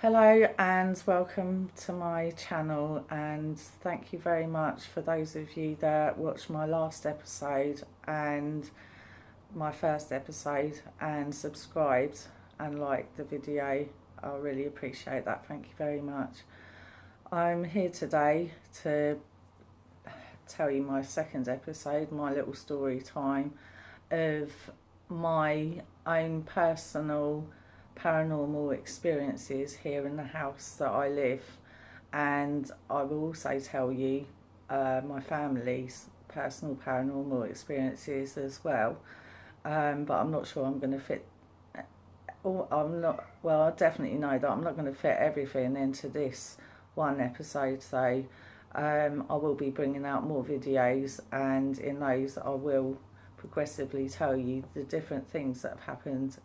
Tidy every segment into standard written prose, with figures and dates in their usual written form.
Hello and welcome to my channel, and thank you very much for those of you that watched my last episode and my first episode and subscribed and liked the video. I really appreciate that. Thank you very much. I'm here today to tell you my second episode, my little story time of my own personal paranormal experiences here in the house that I live, and I will also tell you my family's personal paranormal experiences as well, but I'm not sure I'm going to fit I definitely know that I'm not going to fit everything into this one episode, so I will be bringing out more videos, and in those I will progressively tell you the different things that have happened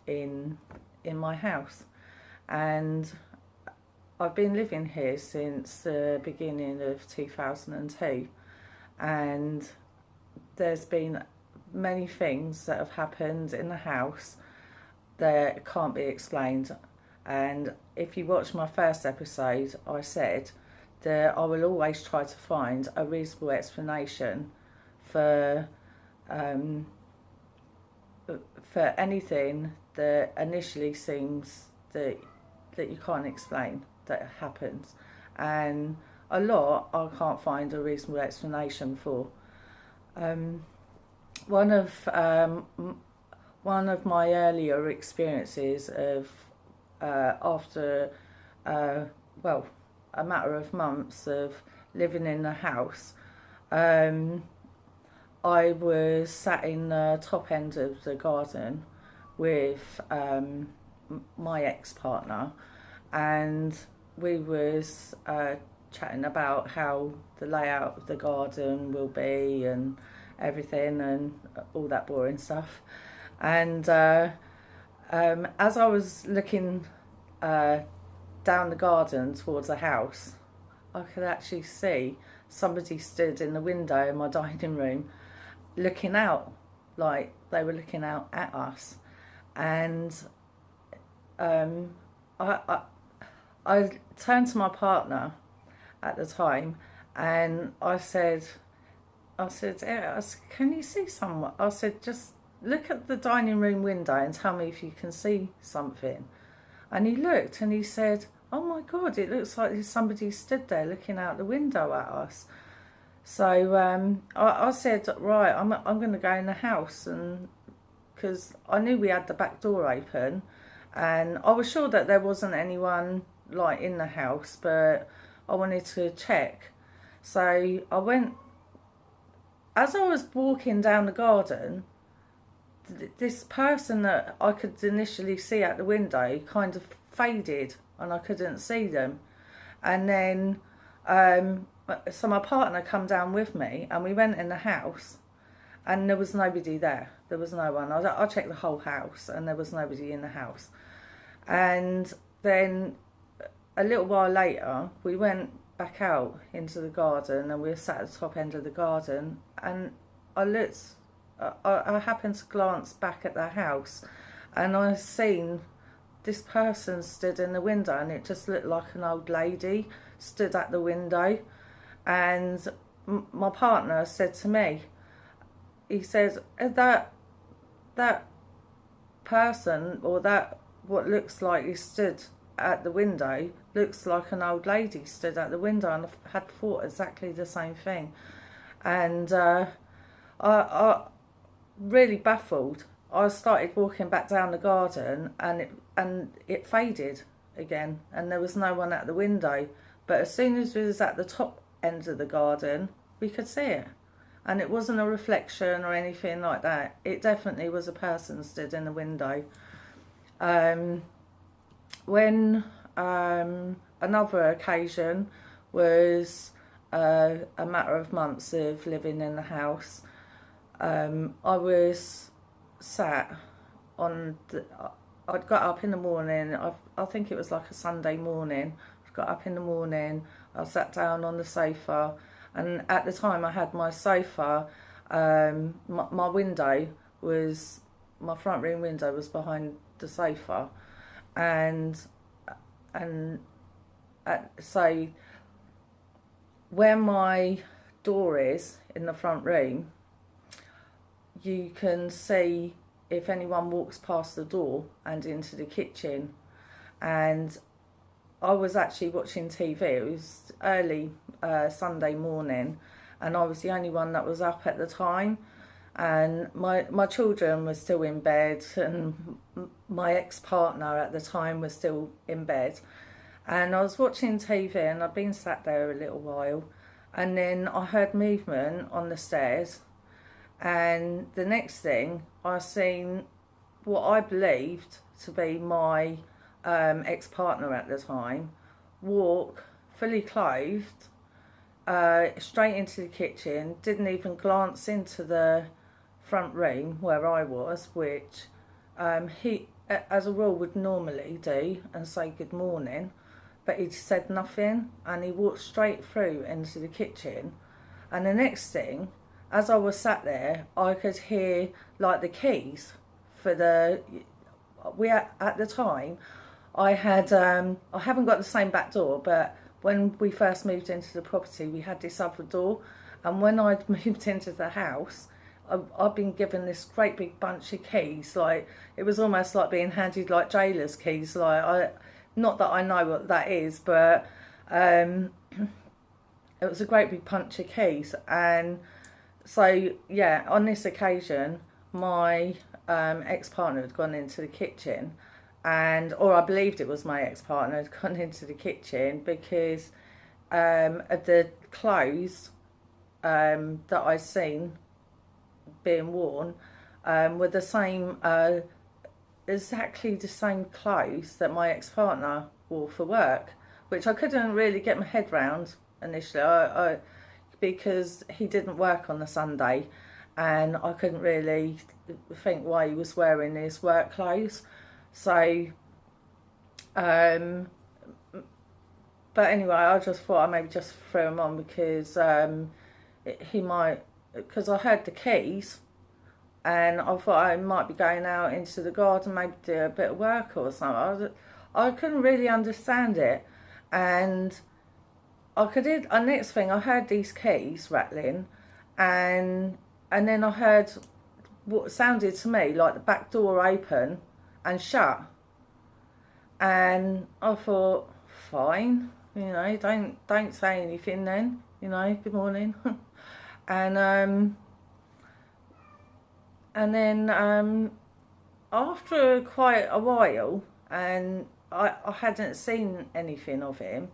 in my house. And I've been living here since the beginning of 2002, and there's been many things that have happened in the house that can't be explained. And if you watch my first episode, I said that I will always try to find a reasonable explanation for anything that initially seems that you can't explain that happens, and a lot I can't find a reasonable explanation for. One of my earlier experiences of after a matter of months of living in the house, I was sat in the top end of the garden with my ex-partner, and we was chatting about how the layout of the garden will be and everything and all that boring stuff. And as I was looking down the garden towards the house, I could actually see somebody stood in the window in my dining room looking out, like they were looking out at us. And I turned to my partner at the time, and I said, can you see someone? I said, just look at the dining room window and tell me if you can see something. And he looked and he said, oh my God, it looks like somebody stood there looking out the window at us. So I said, right, I'm going to go in the house, and because I knew we had the back door open, and I was sure that there wasn't anyone like in the house, but I wanted to check. So I went. As I was walking down the garden, this person that I could initially see at the window kind of faded, and I couldn't see them. And then so my partner come down with me, and we went in the house, and there was nobody there. There was no one. I checked the whole house, and there was nobody in the house. And then a little while later, we went back out into the garden, and we were sat at the top end of the garden, and I happened to glance back at the house, and I seen this person stood in the window, and it just looked like an old lady stood at the window. And my partner said to me, he said, that person, or that what looks like he stood at the window, looks like an old lady stood at the window. And I had thought exactly the same thing. And I really baffled, I started walking back down the garden, and it faded again, and there was no one at the window. But as soon as we was at the top end of the garden, we could see it, and it wasn't a reflection or anything like that. It definitely was a person stood in the window. When another occasion was a matter of months of living in the house, I was sat on I'd got up in the morning. I think it was like a Sunday morning. I got up in the morning, I sat down on the sofa, and at the time I had my sofa, my window was, my front room window was behind the sofa, and and so where my door is in the front room, you can see if anyone walks past the door and into the kitchen. And I was actually watching TV. It was early Sunday morning, and I was the only one that was up at the time. And my children were still in bed, and my ex-partner at the time was still in bed. And I was watching TV, and I'd been sat there a little while, and then I heard movement on the stairs. And the next thing, I seen what I believed to be my ex-partner at the time walk, fully clothed, straight into the kitchen. Didn't even glance into the front room where I was, which he, as a rule, would normally do and say good morning, but he said nothing, and he walked straight through into the kitchen. And the next thing, as I was sat there, I could hear like the keys for the, at the time, I haven't got the same back door, but when we first moved into the property, we had this other door. And when I'd moved into the house, I've been given this great big bunch of keys. Like, it was almost like being handed like jailer's keys. Like, not that I know what that is, but it was a great big bunch of keys. And so, yeah, on this occasion, my ex-partner had gone into the kitchen, or I believed it was my ex-partner had gone into the kitchen because of the clothes that I'd seen being worn were the same, exactly the same clothes that my ex-partner wore for work, which I couldn't really get my head round initially, because he didn't work on the Sunday, and I couldn't really think why he was wearing his work clothes. So, but anyway, I just thought I'd maybe just throw him on because he might, because I heard the keys, and I thought I might be going out into the garden, maybe do a bit of work or something. I couldn't really understand it, and next thing I heard these keys rattling, and then I heard what sounded to me like the back door open and shut. And I thought, fine, don't say anything then, good morning. And then after quite a while, and I hadn't seen anything of him,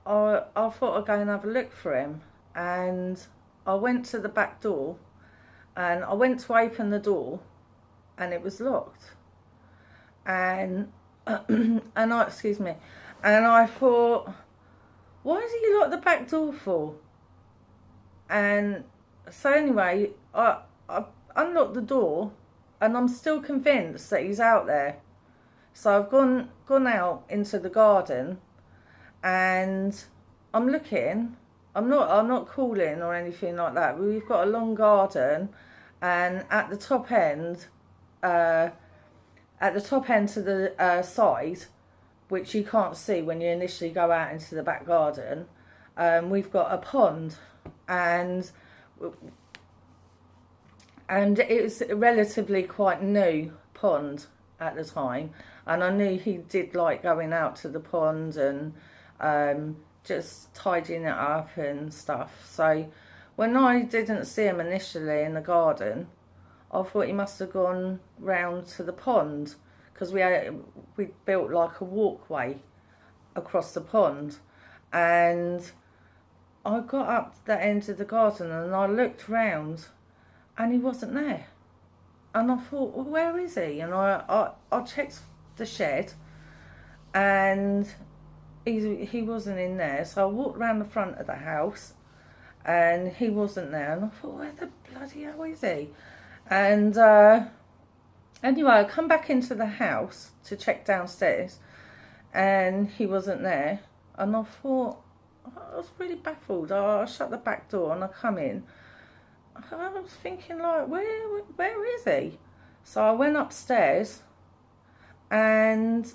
I thought I'd go and have a look for him. And I went to the back door, and I went to open the door, and it was locked. And excuse me, and I thought, why did he lock the back door for? And so anyway, I unlocked the door, and I'm still convinced that he's out there. So I've gone out into the garden, and I'm looking. I'm not calling or anything like that. We've got a long garden, and at the top end to the side, which you can't see when you initially go out into the back garden, we've got a pond, and it's a relatively quite new pond at the time, and I knew he did like going out to the pond and just tidying it up and stuff. So when I didn't see him initially in the garden, I thought he must have gone round to the pond, because we built like a walkway across the pond. And I got up that end of the garden, and I looked round, and he wasn't there. And I thought, well, where is he? And I checked the shed, and he wasn't in there. So I walked round the front of the house, and he wasn't there. And I thought, where the bloody hell is he? And anyway, I come back into the house to check downstairs, and he wasn't there. And I thought, I was really baffled. I shut the back door, and I come in. I was thinking, like, where is he? So I went upstairs, and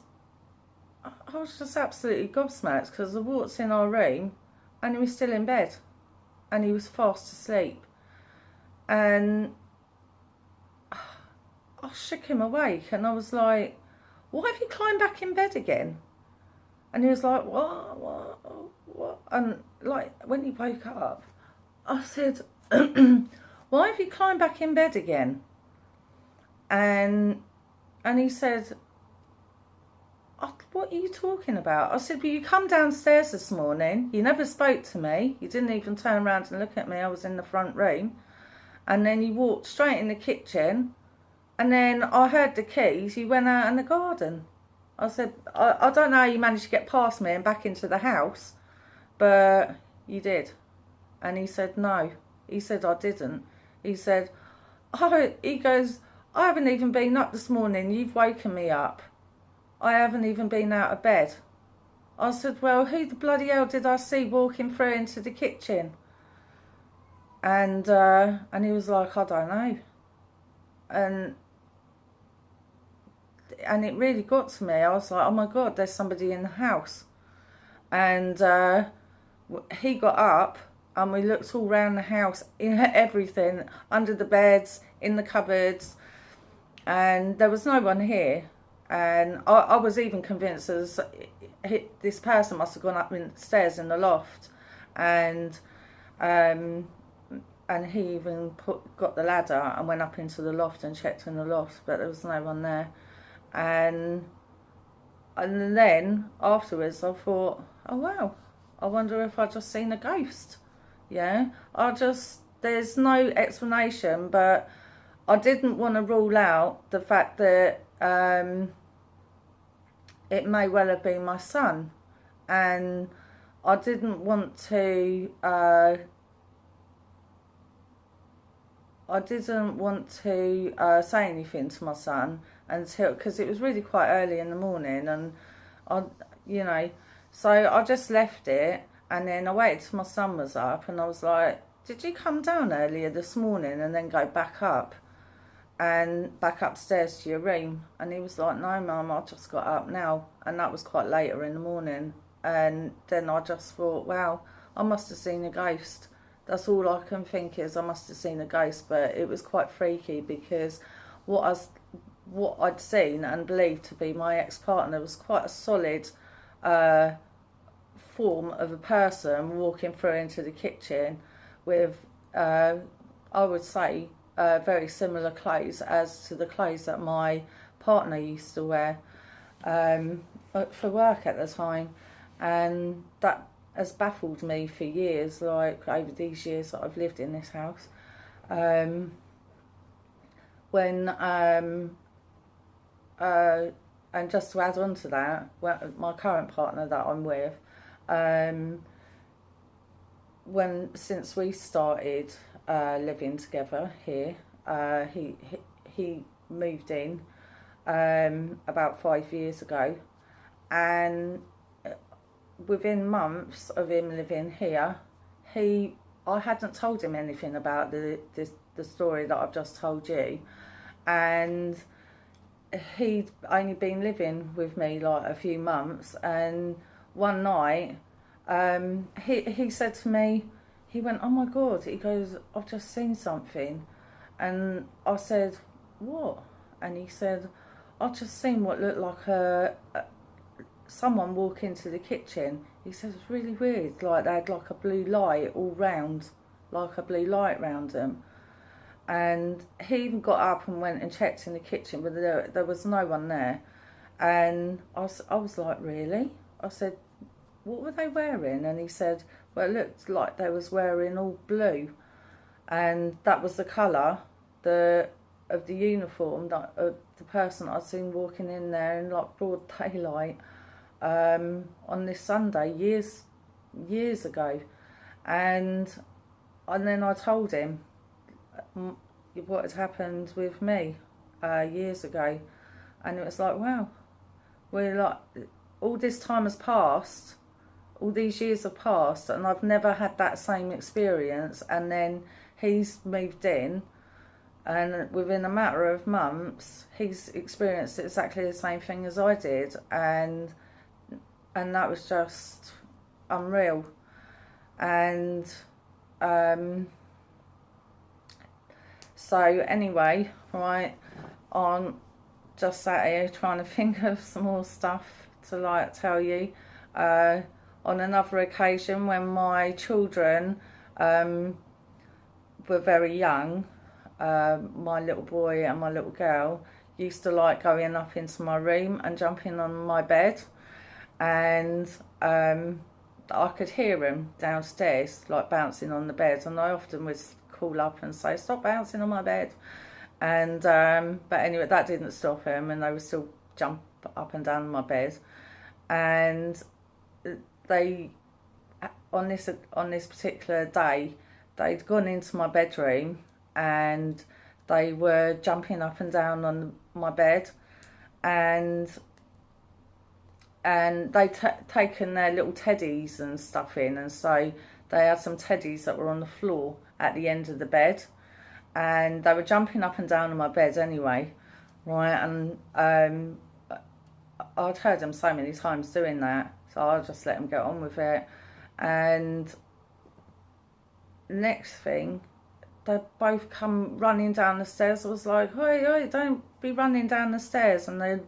I was just absolutely gobsmacked because I walked in our room and he was still in bed and he was fast asleep. And I shook him awake and I was like, why have you climbed back in bed again? And he was like, what? And like, when he woke up, I said, why have you climbed back in bed again? And he said, what are you talking about? I said, well, you come downstairs this morning. You never spoke to me. You didn't even turn around and look at me. I was in the front room. And then you walked straight in the kitchen. And then I heard the keys. You went out in the garden. I said, I don't know how you managed to get past me and back into the house. But you did. And he said, no. He said, I didn't. He said, he goes, I haven't even been up this morning. You've woken me up. I haven't even been out of bed. I said, well, who the bloody hell did I see walking through into the kitchen? And he was like, I don't know. And it really got to me. I was like, oh my God, there's somebody in the house. And he got up and we looked all around the house, everything, under the beds, in the cupboards, and there was no one here. And I was even convinced this person must have gone up the stairs in the loft, and he even got the ladder and went up into the loft and checked in the loft, but there was no one there. And then afterwards I thought, oh wow, I wonder if I just seen a ghost. Yeah, there's no explanation, but I didn't want to rule out the fact that it may well have been my son, and I didn't want to say anything to my son until, because it was really quite early in the morning, and so I just left it. And then I waited till my son was up, and I was like, did you come down earlier this morning and then go back up and back upstairs to your room? And he was like, no mum, I just got up now. And that was quite later in the morning. And then I just thought, wow, I must have seen a ghost. That's all I can think is I must have seen a ghost. But it was quite freaky because what I'd seen and believed to be my ex-partner was quite a solid form of a person walking through into the kitchen with, I would say, very similar clothes as to the clothes that my partner used to wear for work at the time. And that has baffled me for years, like over these years that I've lived in this house. And just to add on to that, my current partner that I'm with, since we started living together here, he moved in about 5 years ago, and within months of him living here, I hadn't told him anything about the story that I've just told you, and he'd only been living with me like a few months. And one night, he said to me, he went, oh my God, he goes, I've just seen something. And I said, what? And he said, I've just seen what looked like someone walk into the kitchen. He said, it's really weird, like they had like a blue light all round, like a blue light round them. And he even got up and went and checked in the kitchen, but there was no one there. And I was like, really? I said, what were they wearing? And he said, well, it looked like they was wearing all blue, and that was the colour of the uniform of the person I'd seen walking in there in like broad daylight on this Sunday years ago. And then I told him what had happened with me years ago, and it was like, wow, we're like, all this time has passed, all these years have passed, and I've never had that same experience. And then he's moved in, and within a matter of months he's experienced exactly the same thing as I did. And and that was just unreal. And so anyway, right, I'm just sat here trying to think of some more stuff to like tell you. On another occasion, when my children were very young, my little boy and my little girl used to like going up into my room and jumping on my bed, and I could hear him downstairs like bouncing on the bed, and I often would call up and say, "Stop bouncing on my bed." And but anyway, that didn't stop him, and they would still jump up and down my bed. And they, on this particular day, they'd gone into my bedroom and they were jumping up and down on my bed, and they'd taken their little teddies and stuff in, and so they had some teddies that were on the floor at the end of the bed, and they were jumping up and down on my bed anyway, right? And I'd heard them so many times doing that, so I just let them get on with it. And next thing, they both come running down the stairs. I was like, "Hey, don't be running down the stairs!" And they're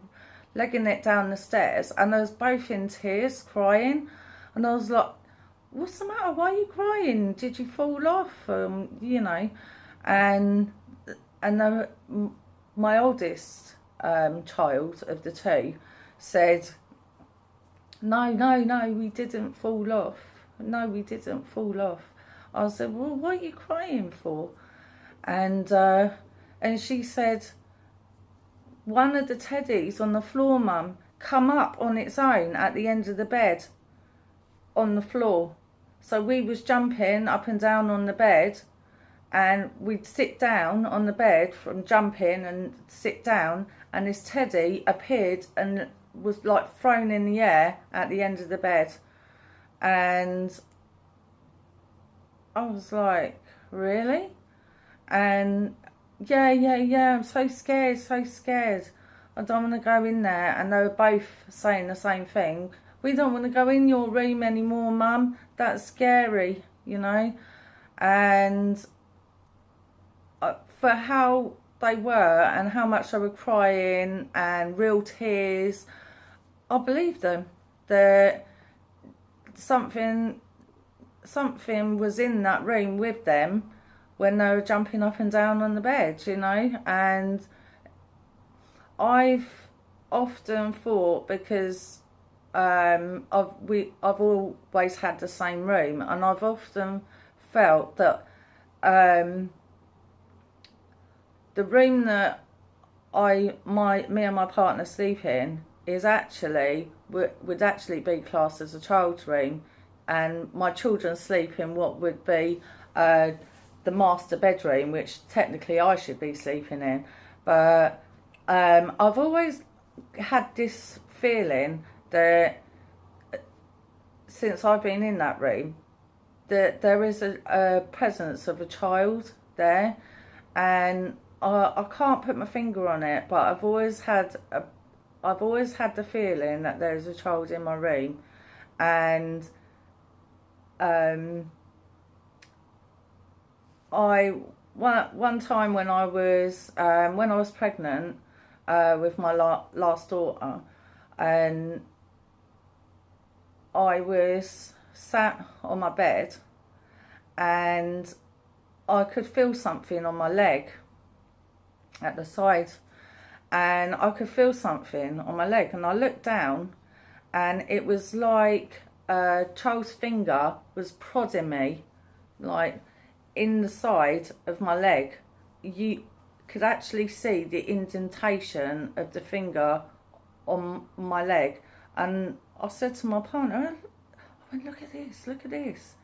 legging it down the stairs, and they was both in tears, crying. And I was like, "What's the matter? Why are you crying? Did you fall off?" You know. And my oldest child of the two said, No, we didn't fall off. No, we didn't fall off. I said, "Well, what are you crying for?" And she said, "One of the teddies on the floor, Mum, come up on its own at the end of the bed on the floor. So we was jumping up and down on the bed, and we'd sit down on the bed from jumping and sit down, and this teddy appeared and was like thrown in the air at the end of the bed." And I was like, "Really?" And yeah, I'm so scared. I don't want to go in there. And they were both saying the same thing. "We don't want to go in your room anymore, Mum. That's scary, you know." And for how they were and how much they were crying and real tears, I believed them. That something was in that room with them when they were jumping up and down on the bed, you know. And I've often thought, because I've always had the same room, and I've often felt that the room that me and my partner sleep in is actually would actually be classed as a child's room, and my children sleep in what would be the master bedroom, which technically I should be sleeping in. But I've always had this feeling that since I've been in that room, that there is a presence of a child there, and I can't put my finger on it, but I've always had the feeling that there's a child in my room. And one time when I was pregnant with my last daughter, and I was sat on my bed, and I could feel something on my leg at the side, and I could feel something on my leg, and I looked down, and it was like a child's finger was prodding me, like in the side of my leg. You could actually see the indentation of the finger on my leg. And I said to my partner, I went, look at this.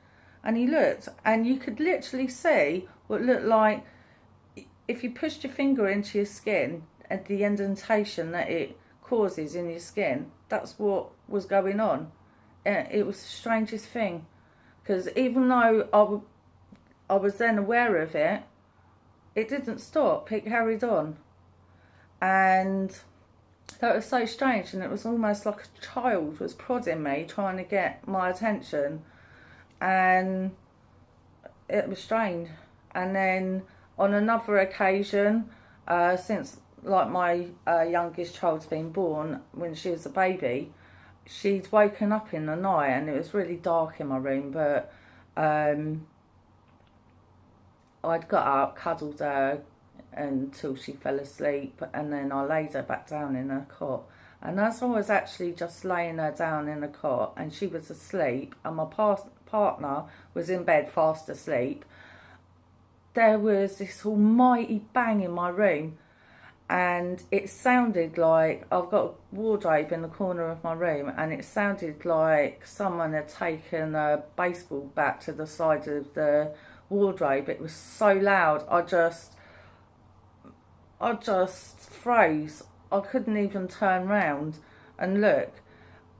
And he looked, and you could literally see what looked like, if you pushed your finger into your skin, and the indentation that it causes in your skin, that's what was going on. It was the strangest thing, because even though I was then aware of it, it didn't stop, it carried on. And That was so strange, and it was almost like a child was prodding me, trying to get my attention, and it was strange. And then on another occasion, since like my youngest child's been born, when she was a baby, she'd woken up in the night, and it was really dark in my room, but I'd got up, cuddled her until she fell asleep, and then I laid her back down in her cot. And as I was actually just laying her down in a cot and she was asleep, and my partner was in bed fast asleep, there was this almighty bang in my room. And it sounded like, I've got a wardrobe in the corner of my room, and it sounded like someone had taken a baseball bat to the side of the wardrobe. It was so loud, I just froze. I couldn't even turn round and look.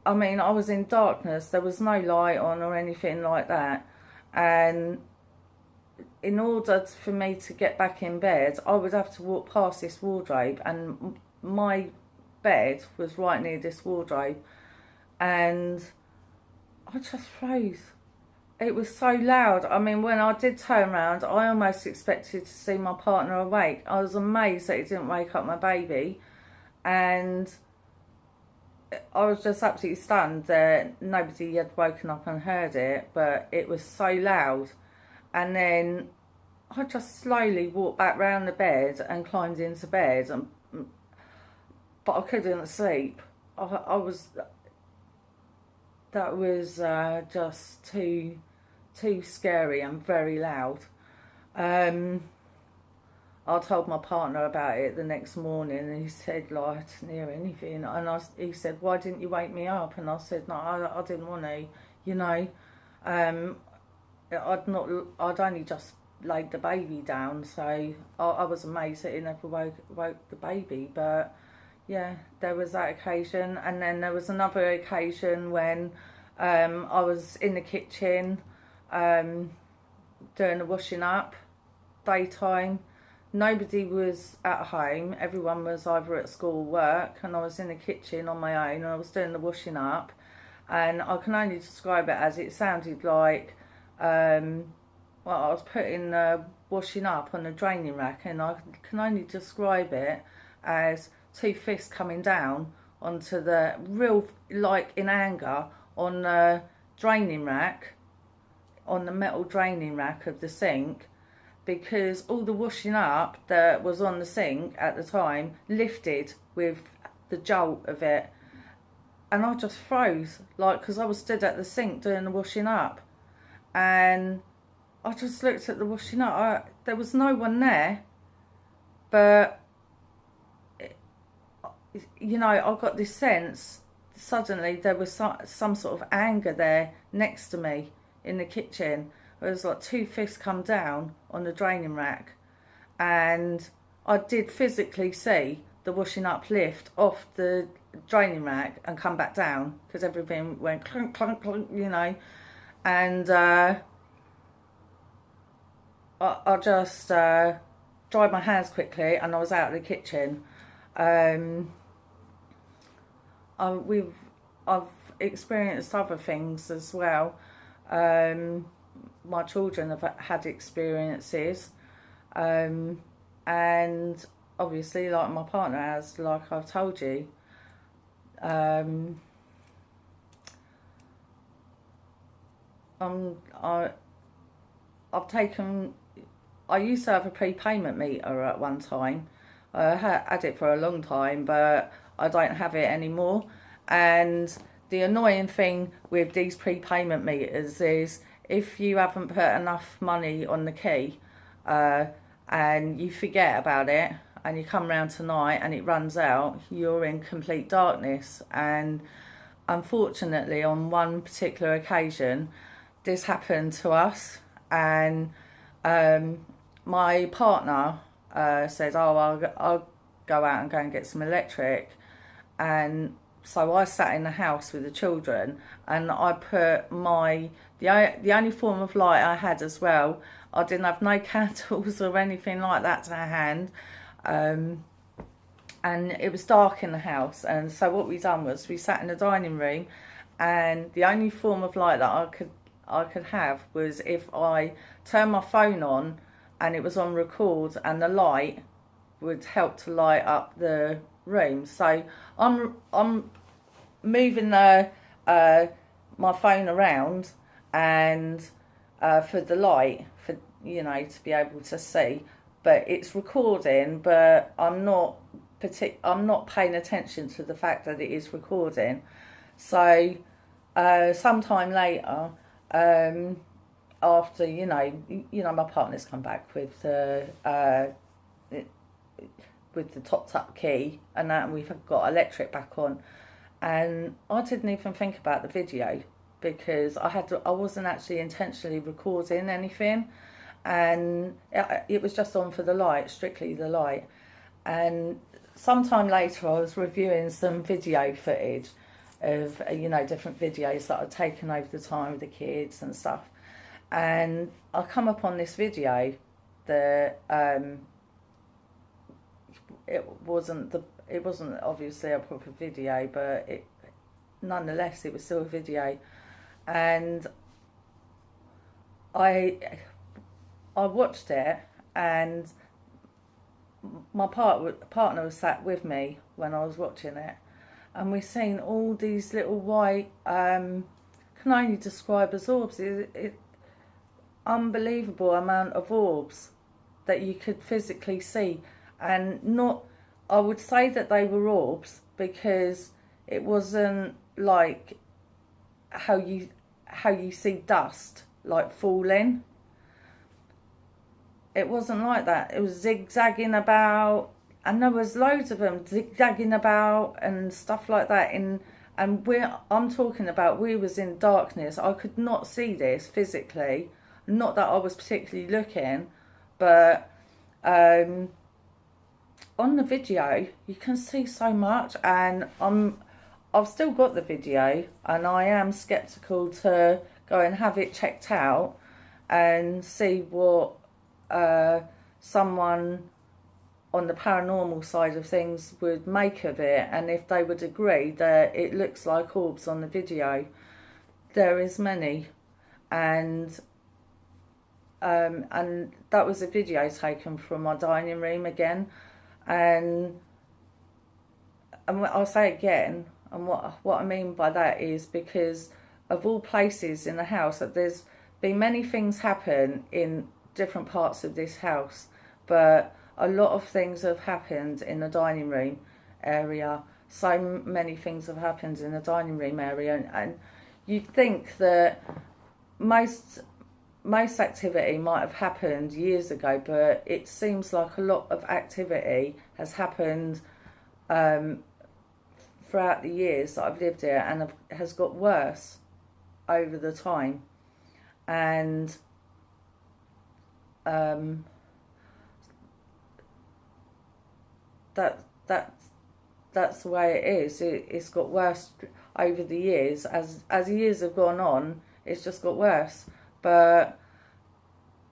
I mean, I was in darkness, there was no light on or anything like that, and in order for me to get back in bed, I would have to walk past this wardrobe, and my bed was right near this wardrobe, and I just froze. It was so loud. I mean, when I did turn around, I almost expected to see my partner awake. I was amazed that he didn't wake up my baby, and I was just absolutely stunned that nobody had woken up and heard it, but it was so loud. And then I just slowly walked back round the bed and climbed into bed, but I couldn't sleep. I was, that was just too scary and very loud. I told my partner about it the next morning, and he said, like, I didn't hear anything. And he said, why didn't you wake me up? And I said, no, I didn't want to, you know. I'd only just laid the baby down, so I was amazed that he never woke the baby. But yeah, there was that occasion, and then there was another occasion when I was in the kitchen doing the washing up, daytime. Nobody was at home, everyone was either at school or work, and I was in the kitchen on my own, and I was doing the washing up, and I can only describe it as, it sounded like, I was putting the washing up on the draining rack, and I can only describe it as two fists coming down onto the real, like in anger, on the draining rack, on the metal draining rack of the sink, because all the washing up that was on the sink at the time lifted with the jolt of it, and I just froze, like, because I was stood at the sink doing the washing up, and I just looked at the washing up. There was no one there, but you know, I got this sense suddenly there was some sort of anger there next to me in the kitchen. It was like two fists come down on the draining rack, and I did physically see the washing up lift off the draining rack and come back down, because everything went clunk, clunk, clunk, you know. And I just dried my hands quickly, and I was out of the kitchen. I've experienced other things as well. My children have had experiences, and obviously, like my partner has, like I've told you. I've taken. I used to have a prepayment meter at one time. I had it for a long time, but I don't have it anymore. And the annoying thing with these prepayment meters is, if you haven't put enough money on the key, and you forget about it, and you come round tonight and it runs out, you're in complete darkness. And unfortunately, on one particular occasion, this happened to us, and my partner said, oh, I'll go out and go and get some electric. And so I sat in the house with the children, and I put the only form of light I had as well, I didn't have no candles or anything like that to hand. and it was dark in the house. And so what we done was we sat in the dining room, and the only form of light that I could have was if I turned my phone on and it was on record, and the light would help to light up the room. So I'm moving my phone around, and for the light, for to be able to see, but it's recording, but I'm not paying attention to the fact that it is recording. So sometime later, after my partner's come back with the topped up key and that, and we've got electric back on, and I didn't even think about the video because I wasn't actually intentionally recording anything, and it was just on for the light, strictly the light. And sometime later I was reviewing some video footage of different videos that I'd taken over the time with the kids and stuff, and I come upon this video that it wasn't obviously a proper video, but nonetheless it was still a video. And I watched it, and my partner was sat with me when I was watching it, and we seen all these little white, can only describe as orbs. It unbelievable amount of orbs that you could physically see, and not, I would say that they were orbs because it wasn't like how you see dust like falling. It wasn't like that. It was zigzagging about, and there was loads of them zigzagging about and stuff like that. I'm talking about, we was in darkness. I could not see this physically. Not that I was particularly looking, but on the video you can see so much, and I've still got the video, and I am skeptical to go and have it checked out and see what someone on the paranormal side of things would make of it, and if they would agree that it looks like orbs on the video. There is many, and that was a video taken from my dining room again, and I'll say again, and what I mean by that is because of all places in the house, that there's been many things happen in different parts of this house, but a lot of things have happened in the dining room area. So many things have happened in the dining room area, and you'd think that most activity might have happened years ago, but it seems like a lot of activity has happened throughout the years that I've lived here, and has got worse over the time. And that's the way it is. It's got worse over the years. As years have gone on, it's just got worse. But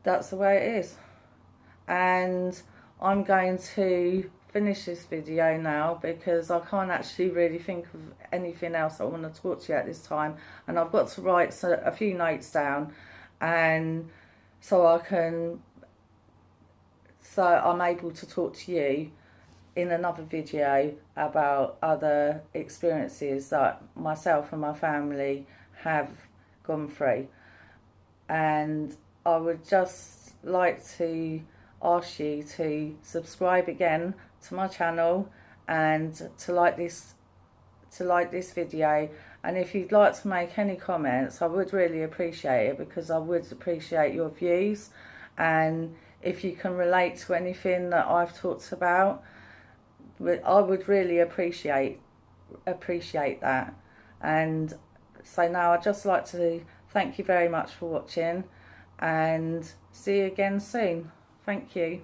that's the way it is. And I'm going to finish this video now because I can't actually really think of anything else I want to talk to you at this time. And I've got to write a few notes down, and so I'm able to talk to you in another video about other experiences that myself and my family have gone through. And I would just like to ask you to subscribe again to my channel, and to like this video. And if you'd like to make any comments, I would really appreciate it, because I would appreciate your views, and if you can relate to anything that I've talked about, I would really appreciate that. And so now I'd just like to thank you very much for watching, and see you again soon. Thank you.